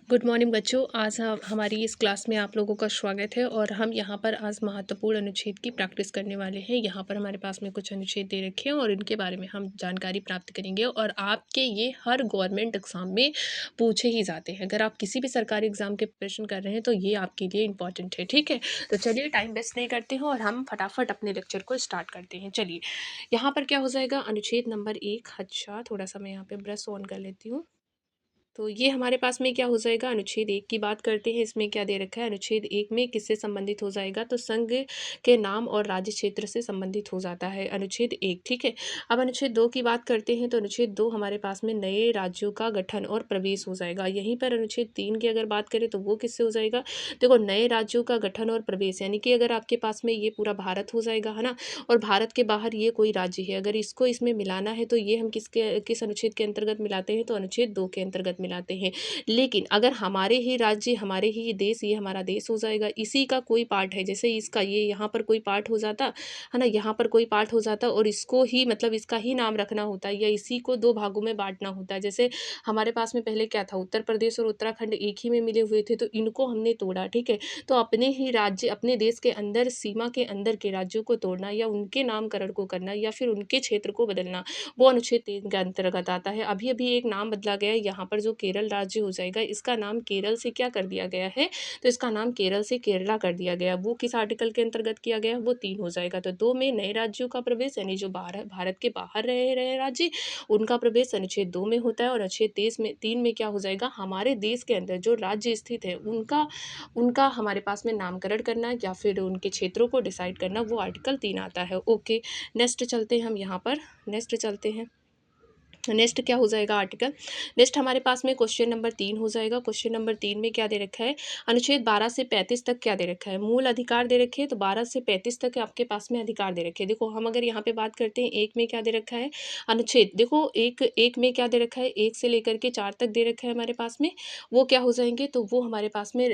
Good morning बच्चों। आज हमारी इस क्लास में आप लोगों का स्वागत है और हम यहाँ पर आज महत्वपूर्ण अनुच्छेद की प्रैक्टिस करने वाले हैं। यहाँ पर हमारे पास में कुछ अनुच्छेद दे रखे हैं और इनके बारे में हम जानकारी प्राप्त करेंगे और आपके ये हर गवर्नमेंट एग्जाम में पूछे ही जाते हैं। अगर आप किसी भी सरकारी एग्जाम के प्रिपरेशन कर रहे हैं तो ये आपके लिए इंपॉर्टेंट है। ठीक है, तो चलिए टाइम वेस्ट नहीं करते हैं और हम फटाफट अपने लेक्चर को स्टार्ट करते हैं। चलिए, यहाँ पर क्या हो जाएगा, अनुच्छेद नंबर 1। अच्छा, थोड़ा सा मैं यहाँ पे ब्रश ऑन कर लेती हूँ। तो ये हमारे पास में क्या हो जाएगा, अनुच्छेद 1 की बात करते हैं। इसमें क्या दे रखा है, अनुच्छेद 1 में किससे संबंधित हो जाएगा, तो संघ के नाम और राज्य क्षेत्र से संबंधित हो जाता है अनुच्छेद 1। ठीक है, अब अनुच्छेद 2 की बात करते हैं तो अनुच्छेद 2 हमारे पास में नए राज्यों का गठन और प्रवेश हो जाएगा। यहीं पर अनुच्छेद 3 की अगर बात करें तो वो किससे हो जाएगा, देखो नए राज्यों का गठन और प्रवेश, यानी कि अगर आपके पास में ये पूरा भारत हो जाएगा, है ना, और भारत के बाहर ये कोई राज्य है, अगर इसको इसमें मिलाना है तो ये हम किस अनुच्छेद के अंतर्गत मिलाते हैं, तो अनुच्छेद 2 के अंतर्गत मिलाते हैं। लेकिन अगर हमारे ही राज्य, हमारे ही देश, ये हमारा देश हो जाएगा, इसी का कोई पार्ट है, जैसे इसका ये यहाँ पर कोई पार्ट हो जाता है ना, यहाँ पर कोई पार्ट हो जाता और इसको ही मतलब इसका ही नाम रखना होता है या इसी को दो भागों में बांटना होता है। जैसे हमारे पास में पहले क्या था, उत्तर प्रदेश और उत्तराखंड एक ही में मिले हुए थे, तो इनको हमने तोड़ा। ठीक है, तो अपने ही राज्य, अपने देश के अंदर, सीमा के अंदर के राज्यों को तोड़ना या उनके नामकरण को करना या फिर उनके क्षेत्र को बदलना, वो अनुच्छेद 3 के अंतर्गत आता है। अभी अभी एक नाम बदला गया है, यहाँ पर जो केरल राज्य हो जाएगा, इसका नाम केरल से क्या कर दिया गया है, तो इसका नाम केरल से केरला कर दिया गया। वो किस आर्टिकल के अंतर्गत किया गया, वो 3 हो जाएगा। तो 2 में नए राज्यों का प्रवेश, यानी जो भारत के बाहर रहे रहे राज्य, उनका प्रवेश अनुच्छेद 2 में होता है। और अनुच्छेद 3 में क्या हो जाएगा, हमारे देश के अंदर जो राज्य स्थित है उनका उनका हमारे पास में नामकरण करना या फिर उनके क्षेत्रों को डिसाइड करना, वो आर्टिकल 3 आता है। ओके, नेक्स्ट चलते हैं हम यहाँ पर, नेक्स्ट चलते हैं। नेक्स्ट क्या हो जाएगा आर्टिकल, नेक्स्ट हमारे पास में क्वेश्चन नंबर 3 हो जाएगा। क्वेश्चन नंबर 3 में क्या दे रखा है, अनुच्छेद 12 से 35 तक क्या दे रखा है, मूल अधिकार दे रखे हैं। तो 12 से 35 तक आपके पास में अधिकार दे रखे हैं। देखो हम अगर यहाँ पे बात करते हैं, एक में क्या दे रखा है अनुच्छेद, देखो एक में क्या दे रखा है, 1 से लेकर के 4 तक दे रखा है हमारे पास में, वो क्या हो जाएंगे, तो वो हमारे पास में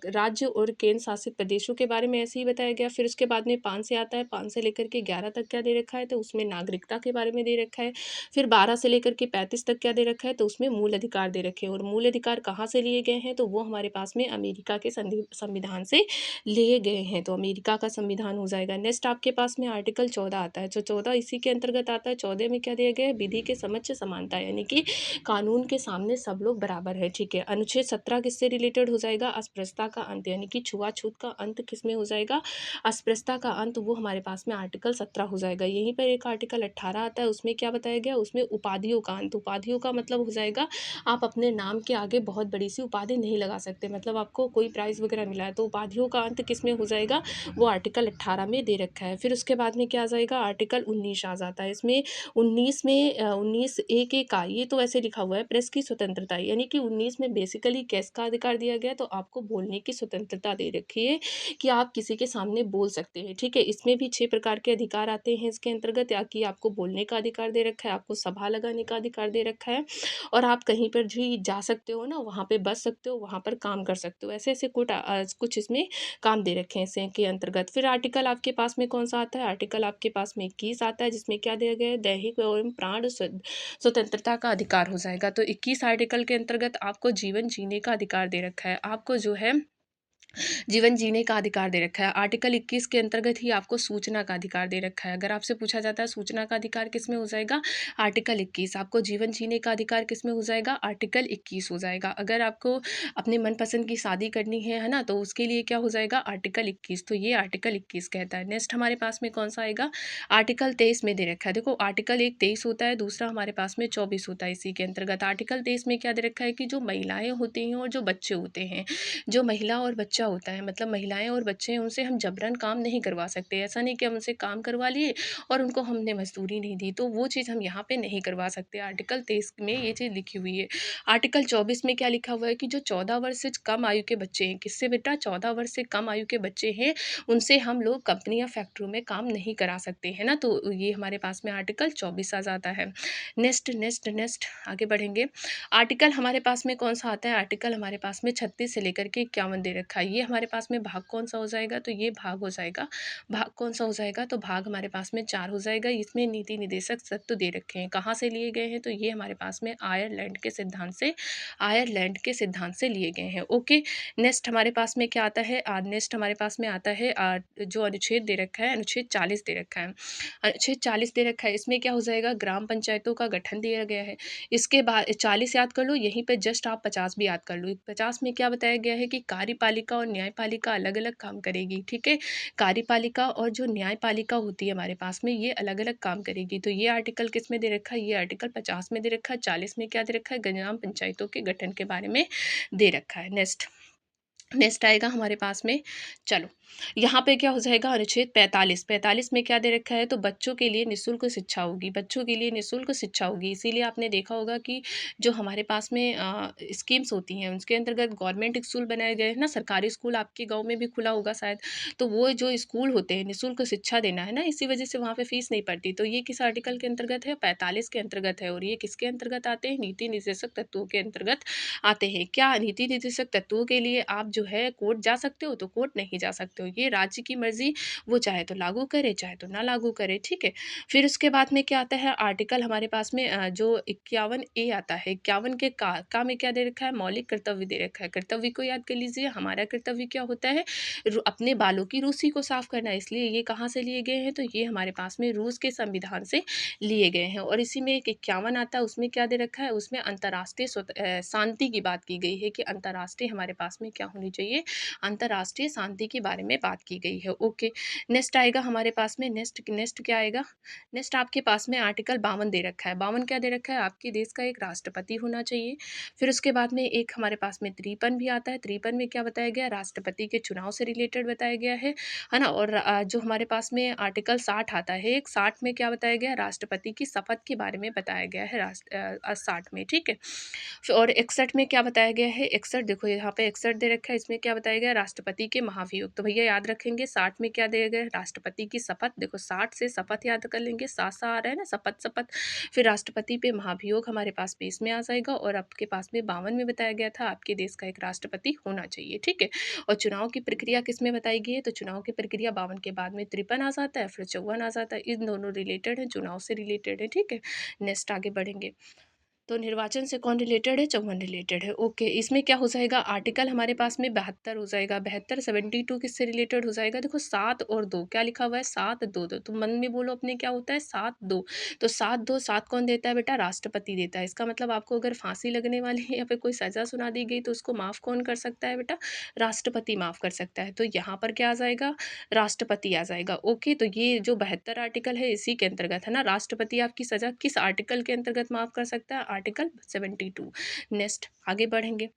राज्य और केंद्र शासित प्रदेशों के बारे में ऐसे ही बताया गया। फिर उसके बाद में 5 से आता है, 5 से लेकर के 11 तक क्या दे रखा है, तो उसमें नागरिकता के बारे में दे रखा है। फिर 12 से लेकर के 35 तक क्या दे रखा है, तो उसमें मूल अधिकार दे रखे हैं। और मूल अधिकार कहाँ से लिए गए हैं, तो वो हमारे पास में अमेरिका के संविधान से लिए गए हैं। तो अमेरिका का संविधान हो जाएगा। नेक्स्ट आपके पास में आर्टिकल 14 आता है। जो 14 इसी के अंतर्गत आता है। 14 में क्या दिया गया है, विधि के समक्ष समानता, यानी कि कानून के सामने सब लोग बराबर है। ठीक है, अनुच्छेद 17 किससे रिलेटेड हो जाएगा, अस्पृश्यता का अंत, यानी कि छुआछूत का अंत किस में हो जाएगा, अस्पृश्यता का अंत, वो हमारे पास में आर्टिकल 17 हो जाएगा। यहीं पर एक आर्टिकल 18 आता है, उसमें क्या बताया गया, उसमें उपाधियों का अंत। उपाधियों का मतलब हो जाएगा, आप अपने नाम के आगे बहुत बड़ी सी उपाधि नहीं लगा सकते, मतलब आपको कोई प्राइज वगैरह मिला है, तो उपाधियों का अंत किस में हो जाएगा, वो आर्टिकल 18 में दे रखा है। फिर उसके बाद में क्या आ जाएगा, आर्टिकल 19 आ जाता है। इसमें 19 में 19 एक एक का, ये तो ऐसे लिखा हुआ है, प्रेस की स्वतंत्रता, यानी कि 19 में बेसिकली किसका अधिकार दिया गया, तो आपको बोलने की स्वतंत्रता दे रखी है कि आप किसी के सामने बोल सकते हैं। ठीक है, इसमें भी 6 प्रकार के अधिकार आते हैं इसके अंतर्गत, या कि आपको बोलने का अधिकार दे रखा है, आपको सभा लगाने का अधिकार दे रखा है, और आप कहीं पर भी जा सकते हो ना, वहाँ पे बस सकते हो, वहाँ पर काम कर सकते हो। ऐसे ऐसे कुछ इसमें काम दे रखे हैं इसे के अंतर्गत। फिर आर्टिकल आपके पास में कौन सा आता है, आर्टिकल आपके पास में 21 आता है, जिसमें क्या दिया गया है, दैहिक एवं प्राण स्वतंत्रता का अधिकार हो जाएगा। तो 21 आर्टिकल के अंतर्गत आपको जीवन जीने का अधिकार दे रखा है, आपको जो है जीवन जीने का अधिकार दे रखा है। आर्टिकल 21 के अंतर्गत ही आपको सूचना का अधिकार दे रखा है। अगर आपसे पूछा जाता है सूचना का अधिकार किस में हो जाएगा, आर्टिकल 21। आपको जीवन जीने का अधिकार किस में हो जाएगा, आर्टिकल 21 हो जाएगा। अगर आपको अपने मनपसंद की शादी करनी है ना, तो उसके लिए क्या हो जाएगा, आर्टिकल 21। तो ये आर्टिकल 21 कहता है। नेक्स्ट हमारे पास में कौन सा आएगा, आर्टिकल 23 में दे रखा है। देखो आर्टिकल 1 23 होता है, दूसरा हमारे पास में 24 होता है। इसी के अंतर्गत आर्टिकल 23 में क्या दे रखा है कि जो महिलाएं होती हैं और जो बच्चे होते हैं, जो महिला और बच्चा होता है, मतलब महिलाएं और बच्चे हैं, उनसे हम जबरन काम नहीं करवा सकते। ऐसा नहीं कि हम उनसे काम करवा लिए और उनको हमने मजदूरी नहीं दी, तो वो चीज़ हम यहाँ पे नहीं करवा सकते। आर्टिकल 23 में ये चीज़ लिखी हुई है। आर्टिकल 24 में क्या लिखा हुआ है कि जो 14 वर्ष से कम आयु के बच्चे हैं, किससे बेटा, 14 वर्ष से कम आयु के बच्चे हैं, उनसे हम लोग कंपनी या फैक्ट्रियों में काम नहीं करा सकते हैं ना। तो ये हमारे पास में आर्टिकल 24 आ जाता है। नेक्स्ट नेक्स्ट नेक्स्ट आगे बढ़ेंगे। आर्टिकल हमारे पास में कौन सा आता है, आर्टिकल हमारे पास में 36 से लेकर के 51 दे रखा है। ये हमारे पास में भाग कौन सा हो जाएगा, तो ये भाग हो जाएगा। भाग कौन सा हो जाएगा, तो भाग हमारे पास में 4 हो जाएगा। इसमें नीति निर्देशक तत्व दे रखे हैं, कहाँ से लिए गए हैं, तो ये हमारे पास में आयरलैंड के सिद्धांत से लिए गए हैं। ओके, नेक्स्ट हमारे पास में क्या आता है, नेक्स्ट हमारे पास में आता है जो अनुच्छेद दे रखा है, अनुच्छेद 40 दे रखा है। अनुच्छेद 40 दे रखा है, इसमें क्या हो जाएगा, ग्राम पंचायतों का गठन दिया गया है। इसके बाद 40 याद कर लो, यहीं पे जस्ट आप 50 भी याद कर लो। 50 में क्या बताया गया है कि कार्यपालिका और न्यायपालिका अलग अलग काम करेगी। ठीक है, कार्यपालिका और जो न्यायपालिका होती है हमारे पास में, ये अलग अलग काम करेगी। तो ये आर्टिकल किस में दे रखा है, ये आर्टिकल 50 में दे रखा है। 40 में क्या दे रखा है, ग्राम पंचायतों के गठन के बारे में दे रखा है। नेक्स्ट नेक्स्ट आएगा हमारे पास में, चलो यहाँ पे क्या हो जाएगा, अनुच्छेद 45। 45 में क्या दे रखा है, तो बच्चों के लिए निःशुल्क शिक्षा होगी, बच्चों के लिए निःशुल्क शिक्षा होगी। इसीलिए आपने देखा होगा कि जो हमारे पास में स्कीम्स होती हैं, उसके अंतर्गत गवर्नमेंट स्कूल बनाए गए हैं ना, सरकारी स्कूल आपके गाँव में भी खुला होगा शायद। तो वो जो स्कूल होते हैं, निःशुल्क शिक्षा देना है ना, इसी वजह से वहाँ पे फीस नहीं पड़ती। तो ये किस आर्टिकल के अंतर्गत है, 45 के अंतर्गत है। और ये किसके अंतर्गत आते हैं, नीति निर्देशक तत्वों के अंतर्गत आते हैं। क्या नीति निर्देशक तत्वों के लिए आप जो है कोर्ट जा सकते हो, तो कोर्ट नहीं जा सकते हो, ये राज्य की मर्जी, वो चाहे तो लागू करे चाहे तो ना लागू करे। ठीक है, फिर उसके बाद में क्या आता है, आर्टिकल हमारे पास में जो 51A आता है। 51 के का में क्या दे रखा है, मौलिक कर्तव्य दे रखा है। कर्तव्य को याद कर लीजिए, हमारा कर्तव्य क्या होता है, अपने बालों की रूसी को साफ करना। इसलिए ये कहाँ से लिए गए हैं, तो ये हमारे पास में रूस के संविधान से लिए गए हैं। और इसी में एक 51 आता है, उसमें क्या दे रखा है, उसमें अंतर्राष्ट्रीय शांति की बात की गई है कि अंतर्राष्ट्रीय हमारे पास में क्या होनी चाहिए, अंतर्राष्ट्रीय शांति के बारे में बात की गई है। ओके, नेक्स्ट आएगा हमारे पास में, नेक्स्ट नेक्स्ट क्या आएगा, नेक्स्ट आपके पास में आर्टिकल 52 दे रखा है। 52 क्या दे रखा है, आपके देश का एक राष्ट्रपति होना चाहिए। फिर उसके बाद में एक हमारे पास में 53 भी आता है। 53 में क्या बताया गया, राष्ट्रपति के चुनाव से रिलेटेड बताया गया है ना। और जो हमारे पास में आर्टिकल 60 आता है, एक 60 में क्या बताया गया, राष्ट्रपति की शपथ के बारे में बताया गया है 60 में। ठीक है, और 61 में क्या बताया गया है, 61 देखो यहाँ पे 61 दे रखा है, इसमें क्या बताया गया, राष्ट्रपति के महाभियोग। तो भैया याद रखेंगे, 60 में क्या दिया गया, राष्ट्रपति की शपथ। देखो 60 से शपथ याद कर लेंगे, साथ सा आ रहा है ना, शपथ शपथ। फिर राष्ट्रपति पे महाभियोग हमारे पास 20 में आ जाएगा। और आपके पास में 52 में बताया गया था, आपके देश का एक राष्ट्रपति होना चाहिए। ठीक है, और चुनाव की प्रक्रिया किस में बताई गई है, तो चुनाव की प्रक्रिया 52 के बाद में 53 आ जाता है, फिर 54 आ जाता है। इन दोनों रिलेटेड है, चुनाव से रिलेटेड है। ठीक है, नेक्स्ट आगे बढ़ेंगे। तो निर्वाचन से कौन रिलेटेड है, चौहान रिलेटेड है। ओके, इसमें क्या हो जाएगा, आर्टिकल हमारे पास में 72 हो जाएगा। 72 72 किससे रिलेटेड हो जाएगा, देखो 7 और 2 क्या लिखा हुआ है, 7 2 2, तो मन में बोलो अपने क्या होता है, 7 2। तो 7 2 7 कौन देता है बेटा, राष्ट्रपति देता है। इसका मतलब आपको अगर फांसी लगने वाली है या फिर कोई सजा सुना दी गई, तो उसको माफ़ कौन कर सकता है बेटा, राष्ट्रपति माफ़ कर सकता है। तो यहाँ पर क्या आ जाएगा, राष्ट्रपति आ जाएगा। ओके, तो ये जो 72 आर्टिकल है, इसी के अंतर्गत है ना। राष्ट्रपति आपकी सजा किस आर्टिकल के अंतर्गत माफ़ कर सकता है, आर्टिकल 72। नेक्स्ट आगे बढ़ेंगे।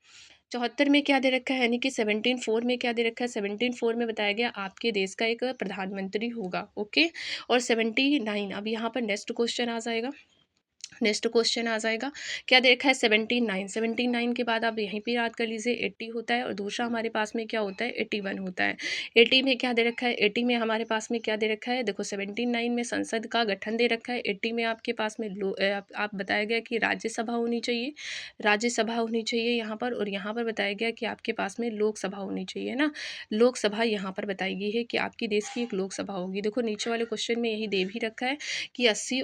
74 में क्या दे रखा है, यानी कि 17(4) में क्या दे रखा है, 17(4) में बताया गया आपके देश का एक प्रधानमंत्री होगा। ओके, और 79 अब यहाँ पर नेक्स्ट क्वेश्चन आ जाएगा। नेक्स्ट क्वेश्चन आ जाएगा, क्या देखा है, 79। 79 के बाद आप यहीं पे याद कर लीजिए 80 होता है। और दूसरा हमारे पास में क्या होता है, 81 होता है। 80 में क्या दे रखा है, 80 में हमारे पास में क्या दे रखा है, देखो 79 में संसद का गठन दे रखा है। 80 में आपके पास में आप बताया गया कि राज्यसभा होनी चाहिए, राज्यसभा होनी चाहिए यहाँ पर। और यहाँ पर बताया गया कि आपके पास में लोकसभा होनी चाहिए ना, लोकसभा यहाँ पर बताई गई है कि आपकी देश की एक लोकसभा होगी। देखो नीचे वाले क्वेश्चन में यही दे भी रखा है कि 80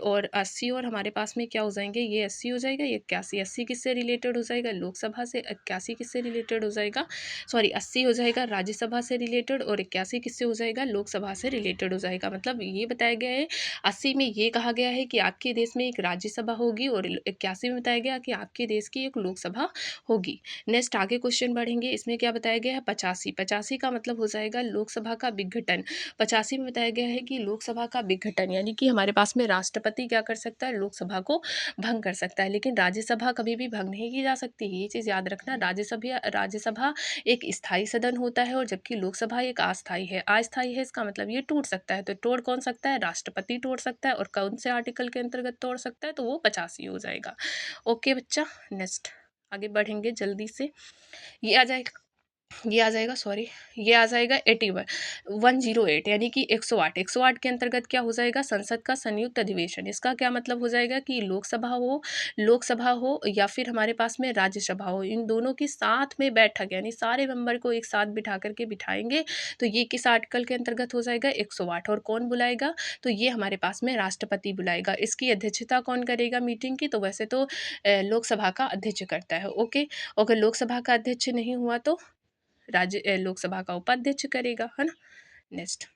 और हमारे पास में क्या हो जाएंगे, ये 80 हो जाएगा, ये 81। 80 किससे रिलेटेड हो जाएगा, लोकसभा से। 81 किससे रिलेटेड हो जाएगा, सॉरी 80 हो जाएगा राज्यसभा से रिलेटेड, और 81 किससे हो जाएगा, लोकसभा से रिलेटेड हो जाएगा। मतलब ये बताया गया है, 80 में ये कहा गया है कि आपके देश में एक राज्यसभा होगी, और 81 में बताया गया कि आपके देश की एक लोकसभा होगी। नेक्स्ट आगे क्वेश्चन बढ़ेंगे, इसमें क्या बताया गया है, 85। 85 का मतलब हो जाएगा लोकसभा का विघटन। 85 में बताया गया है कि लोकसभा का विघटन, यानी कि हमारे पास में राष्ट्रपति क्या कर सकता है, लोकसभा को भंग कर सकता है, लेकिन राज्यसभा कभी भी भंग नहीं की जा सकती। ये चीज़ याद रखना, राज्यसभा एक स्थायी सदन होता है, और जबकि लोकसभा एक अस्थायी है। अस्थायी है इसका मतलब ये टूट सकता है। तो तोड़ कौन सकता है, राष्ट्रपति तोड़ सकता है। और कौन से आर्टिकल के अंतर्गत तोड़ सकता है, तो वो 85 हो जाएगा। ओके बच्चा, नेक्स्ट आगे बढ़ेंगे जल्दी से, ये आ जाएगा ये आ जाएगा, सॉरी, ये आ जाएगा 81, 108 यानी कि 108। 108 के अंतर्गत क्या हो जाएगा, संसद का संयुक्त अधिवेशन। इसका क्या मतलब हो जाएगा कि लोकसभा हो या फिर हमारे पास में राज्यसभा हो, इन दोनों की साथ में बैठक, यानी सारे मेंबर को एक साथ बिठा करके बिठाएंगे। तो ये किस आर्टिकल के अंतर्गत हो जाएगा, 108। और कौन बुलाएगा, तो ये हमारे पास में राष्ट्रपति बुलाएगा। इसकी अध्यक्षता कौन करेगा मीटिंग की, तो वैसे तो लोकसभा का अध्यक्ष करता है। ओके, अगर लोकसभा का अध्यक्ष नहीं हुआ तो लोकसभा का उपाध्यक्ष करेगा, है ना। नेक्स्ट,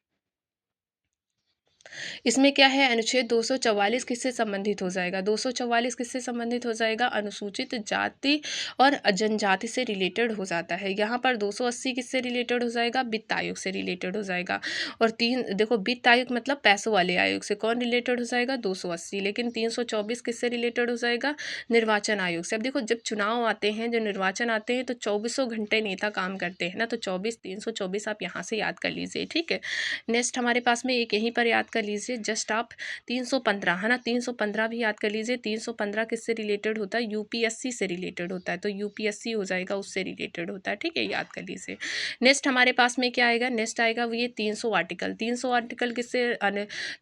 इसमें क्या है, अनुच्छेद 244 किससे संबंधित हो जाएगा, 244 किससे संबंधित हो जाएगा, अनुसूचित जाति और जनजाति से रिलेटेड हो जाता है। यहाँ पर 280 किससे रिलेटेड हो जाएगा, वित्त आयोग से रिलेटेड हो जाएगा। और तीन देखो, वित्त आयोग मतलब पैसों वाले आयोग से कौन रिलेटेड हो जाएगा, 280। लेकिन 324 किससे रिलेटेड हो जाएगा, निर्वाचन आयोग से। अब देखो, जब चुनाव आते हैं, जब निर्वाचन आते हैं, तो 24 घंटे नेता काम करते हैं ना, तो 324 आप यहाँ से याद कर लीजिए, ठीक है। नेक्स्ट हमारे पास में एक यहीं पर याद कर लीजिए, जस्ट आप 315, है ना, 315 भी याद कर लीजिए। 315 किससे रिलेटेड होता है, यूपीएससी से रिलेटेड होता है, तो यूपीएससी हो जाएगा, उससे रिलेटेड होता है, ठीक है, याद कर लीजिए। नेक्स्ट हमारे पास में क्या आएगा, नेक्स्ट आएगा वो ये 300 आर्टिकल। 300 आर्टिकल किससे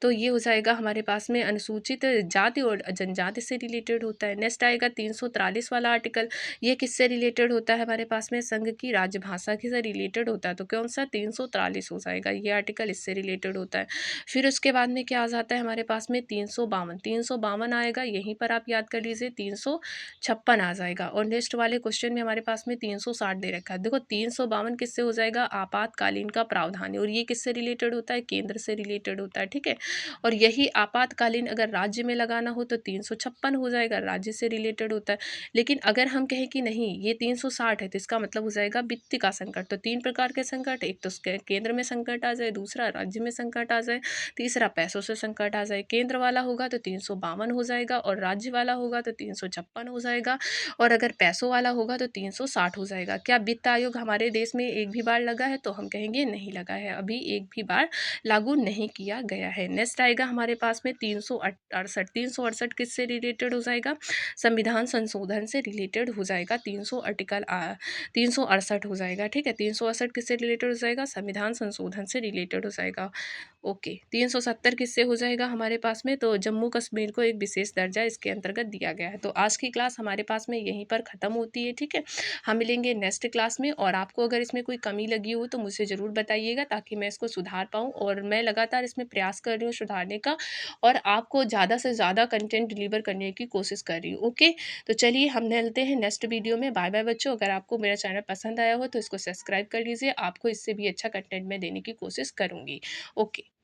तो ये हो जाएगा हमारे पास में अनुसूचित जाति और जनजाति से रिलेटेड होता है। नेक्स्ट आएगा 343 वाला आर्टिकल, ये किससे रिलेटेड होता है, हमारे पास में संघ की राजभाषा के से रिलेटेड होता है, तो कौन सा, 343 हो जाएगा, ये आर्टिकल इससे रिलेटेड होता है। फिर उसके बाद में क्या आ जाता है हमारे पास में, 352, 352 आएगा, यहीं पर आप याद कर लीजिए, 356 आ जाएगा। और नेक्स्ट वाले क्वेश्चन में हमारे पास में 360 दे रखा है। देखो, 352 किससे हो जाएगा, आपातकालीन का प्रावधान है, और ये किससे रिलेटेड होता है, केंद्र से रिलेटेड होता है, ठीक है। और यही आपातकालीन अगर राज्य में लगाना हो तो 356 हो जाएगा, राज्य से रिलेटेड होता है। लेकिन अगर हम कहें कि नहीं, ये 360 है, तो इसका मतलब हो जाएगा वित्त का संकट। तो तीन प्रकार के संकट, एक तो केंद्र में संकट आ जाए, दूसरा राज्य में संकट आ जाए, तीसरा पैसों से संकट आ जाए। केंद्र वाला होगा तो 352 हो जाएगा, और राज्य वाला होगा तो 356 हो जाएगा, और अगर पैसों वाला होगा तो 360 हो जाएगा। क्या वित्त आयोग हमारे देश में एक भी बार लगा है, तो हम कहेंगे नहीं लगा है, अभी एक भी बार लागू नहीं किया गया है। नेक्स्ट आएगा हमारे पास में 368। 368 किससे रिलेटेड हो जाएगा, संविधान संशोधन से रिलेटेड हो जाएगा। 368 हो जाएगा, ठीक है। 368 किससे रिलेटेड हो जाएगा, संविधान संशोधन से रिलेटेड हो जाएगा। ओके, 370 किससे हो जाएगा हमारे पास में, तो जम्मू कश्मीर को एक विशेष दर्जा इसके अंतर्गत दिया गया है। तो आज की क्लास हमारे पास में यहीं पर ख़त्म होती है, ठीक है। हम मिलेंगे नेक्स्ट क्लास में, और आपको अगर इसमें कोई कमी लगी हो तो मुझे ज़रूर बताइएगा, ताकि मैं इसको सुधार पाऊँ। और मैं लगातार इसमें प्रयास कर रही हूँ सुधारने का, और आपको ज़्यादा से ज़्यादा कंटेंट डिलीवर करने की कोशिश कर रही हूँ। ओके, तो चलिए हम मिलते हैं नेक्स्ट वीडियो में। बाय बाय बच्चों। अगर आपको मेरा चैनल पसंद आया हो तो इसको सब्सक्राइब कर लीजिए, आपको इससे भी अच्छा कंटेंट मैं देने की कोशिश करूँगी। ओके।